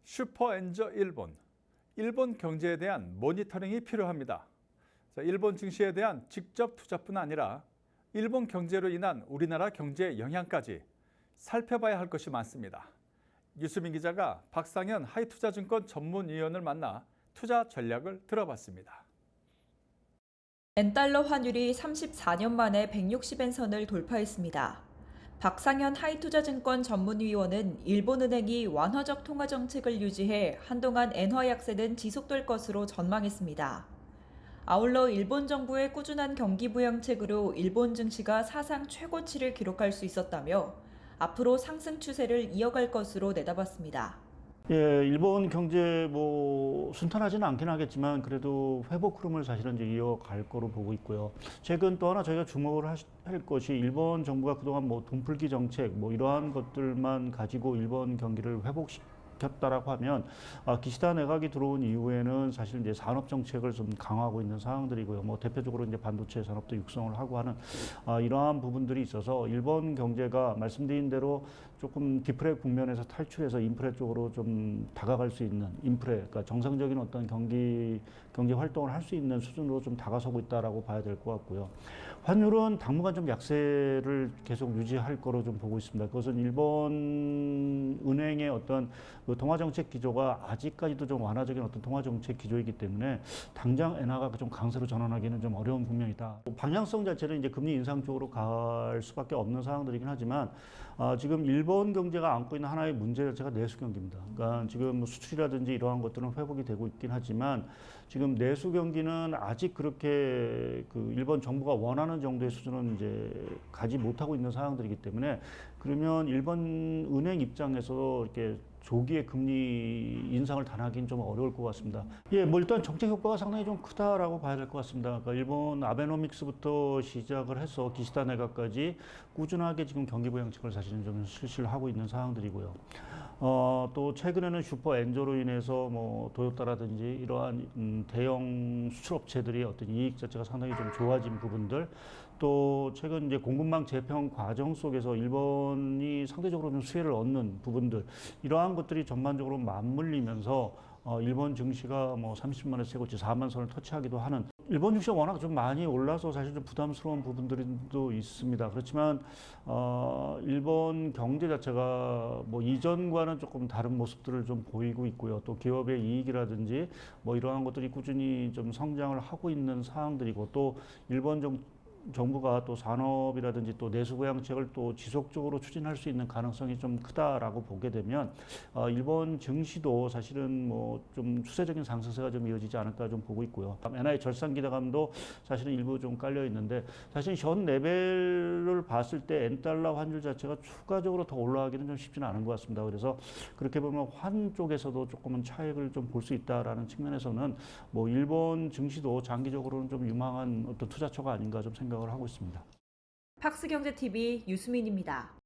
슈퍼엔저 일본 경제에 대한 모니터링이 필요합니다. 일본 증시에 대한 직접 투자뿐 아니라 일본 경제로 인한 우리나라 경제 영향까지 살펴봐야 할 것이 많습니다. 유수민 기자가 박상현 하이투자증권 전문위원을 만나 투자 전략을 들어봤습니다. 엔달러 환율이 34년 만에 160엔 선을 돌파했습니다. 박상현 하이투자증권 전문위원은 일본은행이 완화적 통화 정책을 유지해 한동안 엔화 약세는 지속될 것으로 전망했습니다. 아울러 일본 정부의 꾸준한 경기 부양책으로 일본 증시가 사상 최고치를 기록할 수 있었다며 앞으로 상승 추세를 이어갈 것으로 내다봤습니다. 예, 일본 경제 순탄하지는 않긴 하겠지만 그래도 회복 흐름을 사실은 이제 이어갈 거로 보고 있고요. 최근 또 하나 저희가 주목을 할 것이 일본 정부가 그동안 돈풀기 정책 이러한 것들만 가지고 일본 경기를 회복시켰다라고 하면 기시다 내각이 들어온 이후에는 사실 이제 산업 정책을 좀 강화하고 있는 상황들이고요. 대표적으로 이제 반도체 산업도 육성을 하고 하는 이러한 부분들이 있어서 일본 경제가 말씀드린 대로 조금 디프레 국면에서 탈출해서 인프레 쪽으로 좀 다가갈 수 있는 그러니까 정상적인 어떤 경제 활동을 할 수 있는 수준으로 좀 다가서고 있다라고 봐야 될 것 같고요. 환율은 당분간 좀 약세를 계속 유지할 거로 좀 보고 있습니다. 그것은 일본 은행의 어떤 그 통화 정책 기조가 아직까지도 좀 완화적인 어떤 통화 정책 기조이기 때문에 당장 엔화가 좀 강세로 전환하기는 좀 어려운 국면이다. 방향성 자체는 이제 금리 인상 쪽으로 갈 수밖에 없는 상황들이긴 하지만 지금 일본 경제가 안고 있는 하나의 문제 자체가 내수 경기입니다. 그러니까 지금 수출이라든지 이러한 것들은 회복이 되고 있긴 하지만 지금 내수 경기는 아직 그렇게 그 일본 정부가 원하는 정도의 수준은 이제 가지 못하고 있는 상황들이기 때문에 그러면 일본 은행 입장에서 이렇게 조기에 금리 인상을 단하기는 좀 어려울 것 같습니다. 예, 일단 정책 효과가 상당히 좀 크다라고 봐야 될 것 같습니다. 그러니까 일본 아베노믹스부터 시작을 해서 기시다 내각까지 꾸준하게 지금 경기 부양책을 사실은 좀 실시를 하고 있는 상황들이고요. 또 최근에는 슈퍼 엔저로 인해서 도요타라든지 이러한 대형 수출업체들이 어떤 이익 자체가 상당히 좀 좋아진 부분들, 또 최근 이제 공급망 재평 과정 속에서 일본이 상대적으로 좀 수혜를 얻는 부분들, 이러한 것들이 전반적으로 맞물리면서 일본 증시가 30만원 최고치 4만 선을 터치하기도 하는, 일본 증시가 워낙 좀 많이 올라서 사실 좀 부담스러운 부분들도 있습니다. 그렇지만 일본 경제 자체가 이전과는 조금 다른 모습들을 좀 보이고 있고요. 또 기업의 이익이라든지 이러한 것들이 꾸준히 좀 성장을 하고 있는 상황들이고, 또 일본 정부가 또 산업이라든지 또 내수 부양책을 또 지속적으로 추진할 수 있는 가능성이 좀 크다라고 보게 되면 일본 증시도 사실은 좀 추세적인 상승세가 좀 이어지지 않을까 좀 보고 있고요. 엔화의 절상 기대감도 사실은 일부 좀 깔려 있는데, 사실 현 레벨을 봤을 때 엔달러 환율 자체가 추가적으로 더 올라가기는 좀 쉽지는 않은 것 같습니다. 그래서 그렇게 보면 환 쪽에서도 조금은 차익을 좀 볼 수 있다라는 측면에서는 일본 증시도 장기적으로는 좀 유망한 어떤 투자처가 아닌가 좀 생각을 하고 있습니다. 팍스경제TV 유수민입니다.